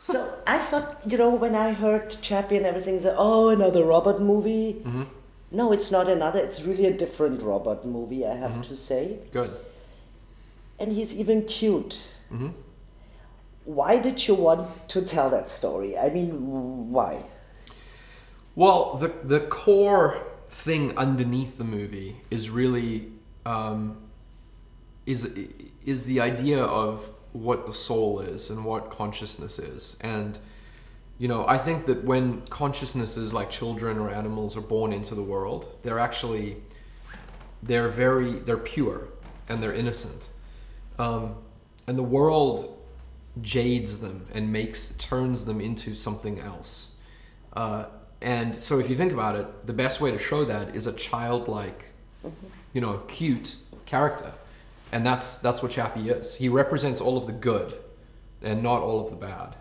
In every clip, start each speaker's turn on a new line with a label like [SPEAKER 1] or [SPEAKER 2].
[SPEAKER 1] So I thought, you know, when I heard Chappie and everything, that, oh, another robot movie. Mm-hmm. No, it's not another. It's really a different robot movie, I have to say.
[SPEAKER 2] Good.
[SPEAKER 1] And he's even cute.
[SPEAKER 2] Mm-hmm.
[SPEAKER 1] Why did you want to tell that story? I mean, why?
[SPEAKER 2] Well, the core thing underneath the movie is really is the idea of what the soul is and what consciousness is. And you know, I think that when consciousnesses like children or animals are born into the world, they're pure and they're innocent, and the world jades them and turns them into something else. And so if you think about it, the best way to show that is a childlike, you know, cute character. And that's what Chappie is. He represents all of the good and not all of the bad.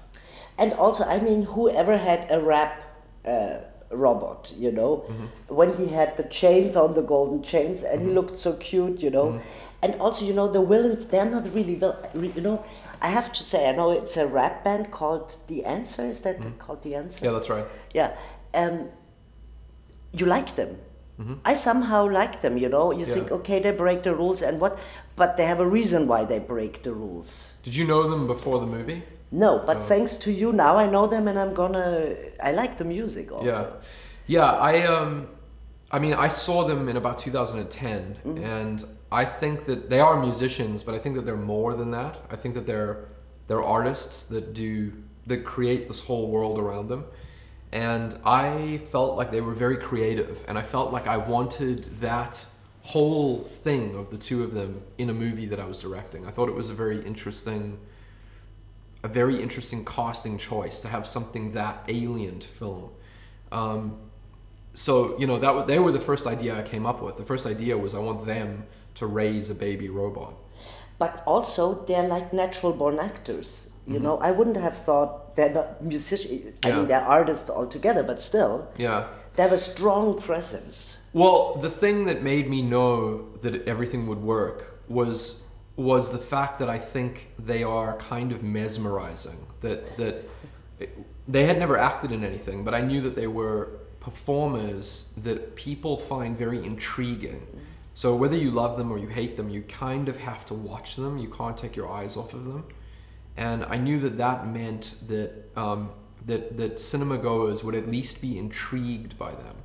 [SPEAKER 1] And also, I mean, whoever had a rap robot, you know, when he had the chains on, the golden chains, and he looked so cute, you know. And also, you know, the villains, they're not really, you know, I have to say, I know it's a rap band called The Answer. Is that called The Answer?
[SPEAKER 2] Yeah, that's right.
[SPEAKER 1] Yeah. You like them. I somehow like them, you know. You think, okay, they break the rules and what, but they have a reason why they break the rules.
[SPEAKER 2] Did you know them before the movie?
[SPEAKER 1] No, but thanks to you now I know them, and I like the music also.
[SPEAKER 2] Yeah, I mean, I saw them in about 2010, and I think that they are musicians, but I think that they're more than that. I think that they're artists that create this whole world around them. And I felt like they were very creative, and I felt like I wanted that whole thing of the two of them in a movie that I was directing. I thought it was a very interesting casting choice to have something that alien to film. So, you know, they were the first idea I came up with. The first idea was I want them to raise a baby robot.
[SPEAKER 1] But also, they're like natural born actors. You know, I wouldn't have thought they're not musicians. I mean, they're artists altogether, but still, they have a strong presence.
[SPEAKER 2] Well, the thing that made me know that everything would work was the fact that I think they are kind of mesmerizing. That they had never acted in anything, but I knew that they were performers that people find very intriguing. So whether you love them or you hate them, you kind of have to watch them. You can't take your eyes off of them. And I knew that meant that that cinema goers would at least be intrigued by them.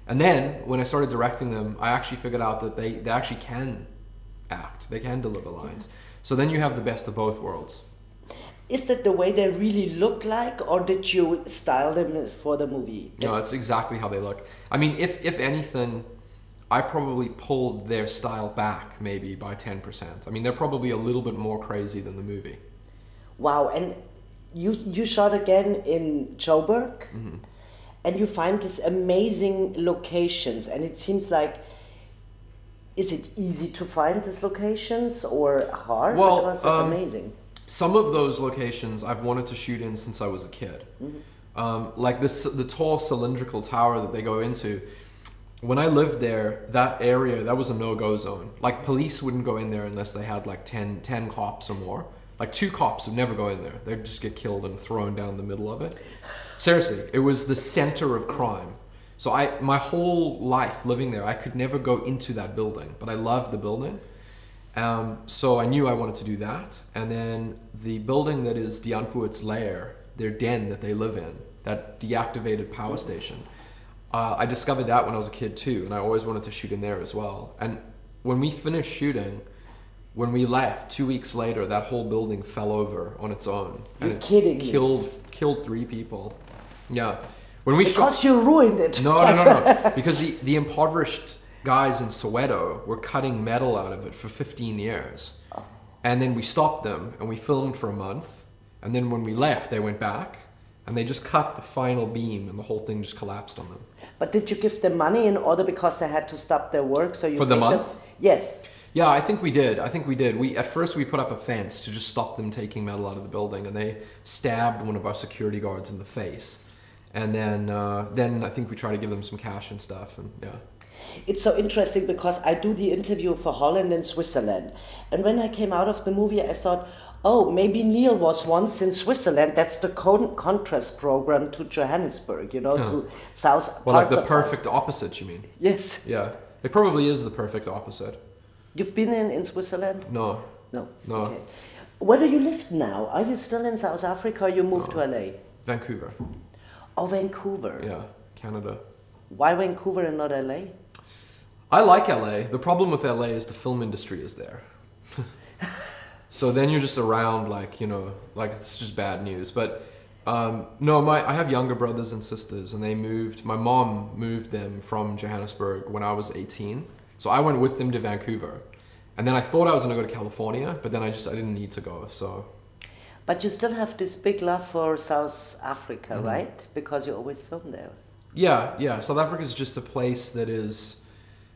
[SPEAKER 2] And then when I started directing them, I actually figured out that they actually can act. They can deliver lines. So then you have the best of both worlds.
[SPEAKER 1] Is that the way they really look like, or did you style them for the movie?
[SPEAKER 2] No, it's exactly how they look. I mean, if anything, I probably pulled their style back maybe by 10%. I mean, they're probably a little bit more crazy than the movie.
[SPEAKER 1] Wow, and you shot again in Joburg, and you find these amazing locations, and it seems like, is it easy to find these locations or hard?
[SPEAKER 2] Well,
[SPEAKER 1] because they're amazing.
[SPEAKER 2] Some of those locations I've wanted to shoot in since I was a kid. Like the tall cylindrical tower that they go into. When I lived there, that area, that was a no-go zone. Like, police wouldn't go in there unless they had like 10 cops or more. Like, 2 cops would never go in there. They'd just get killed and thrown down the middle of it. Seriously, it was the center of crime. So my whole life living there, I could never go into that building, but I loved the building. So I knew I wanted to do that. And then the building that is Dianfuit's lair, their den that they live in, that deactivated power station, I discovered that when I was a kid too, and I always wanted to shoot in there as well. And when we finished shooting, when we left, 2 weeks later, that whole building fell over on its own.
[SPEAKER 1] You're kidding me.
[SPEAKER 2] Killed 3 people. Yeah.
[SPEAKER 1] Because you ruined it.
[SPEAKER 2] No. Because the impoverished guys in Soweto were cutting metal out of it for 15 years. And then we stopped them and we filmed for a month. And then when we left, they went back and they just cut the final beam and the whole thing just collapsed on them.
[SPEAKER 1] But did you give them money in order because they had to stop their work? So you
[SPEAKER 2] for the month?
[SPEAKER 1] Yes.
[SPEAKER 2] Yeah, I think we did. At first we put up a fence to just stop them taking metal out of the building, and they stabbed one of our security guards in the face. And then I think we tried to give them some cash and stuff, and yeah.
[SPEAKER 1] It's so interesting because I do the interview for Holland and Switzerland. And when I came out of the movie, I thought, Oh, maybe Neill was once in Switzerland. That's the contrast program to Johannesburg, you know, to south
[SPEAKER 2] Well, like
[SPEAKER 1] parts
[SPEAKER 2] the
[SPEAKER 1] of
[SPEAKER 2] perfect opposite, you mean?
[SPEAKER 1] Yes.
[SPEAKER 2] Yeah, it probably is the perfect opposite.
[SPEAKER 1] You've been in Switzerland?
[SPEAKER 2] No.
[SPEAKER 1] No.
[SPEAKER 2] No.
[SPEAKER 1] Okay. Where do you live now? Are you still in South Africa or you moved to LA?
[SPEAKER 2] Vancouver.
[SPEAKER 1] Oh, Vancouver.
[SPEAKER 2] Yeah, Canada.
[SPEAKER 1] Why Vancouver and not LA?
[SPEAKER 2] I like LA. The problem with LA is the film industry is there. So then you're just around like, you know, like it's just bad news. But no, I have younger brothers and sisters and they moved, my mom moved them from Johannesburg when I was 18. So I went with them to Vancouver. And then I thought I was gonna go to California, but then I didn't need to go, so.
[SPEAKER 1] But you still have this big love for South Africa, right? Because you always film there.
[SPEAKER 2] Yeah, yeah. South Africa is just a place that is,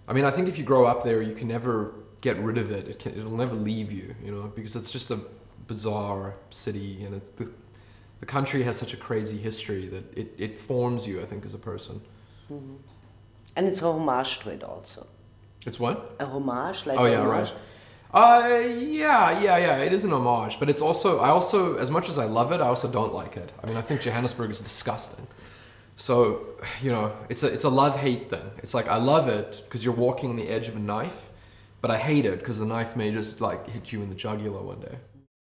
[SPEAKER 2] I mean, I think if you grow up there, you can never get rid of it. It'll never leave you, you know, because it's just a bizarre city and it's the country has such a crazy history that it forms you, I think, as a person.
[SPEAKER 1] And it's a homage to it also.
[SPEAKER 2] It's what?
[SPEAKER 1] A homage, like
[SPEAKER 2] Oh
[SPEAKER 1] a
[SPEAKER 2] yeah,
[SPEAKER 1] homage.
[SPEAKER 2] right. Yeah. It is an homage, but it's also, I also, as much as I love it, I also don't like it. I mean, I think Johannesburg is disgusting. So, you know, it's a love-hate thing. It's like, I love it because you're walking on the edge of a knife, but I hate it because the knife may just like hit you in the jugular one day.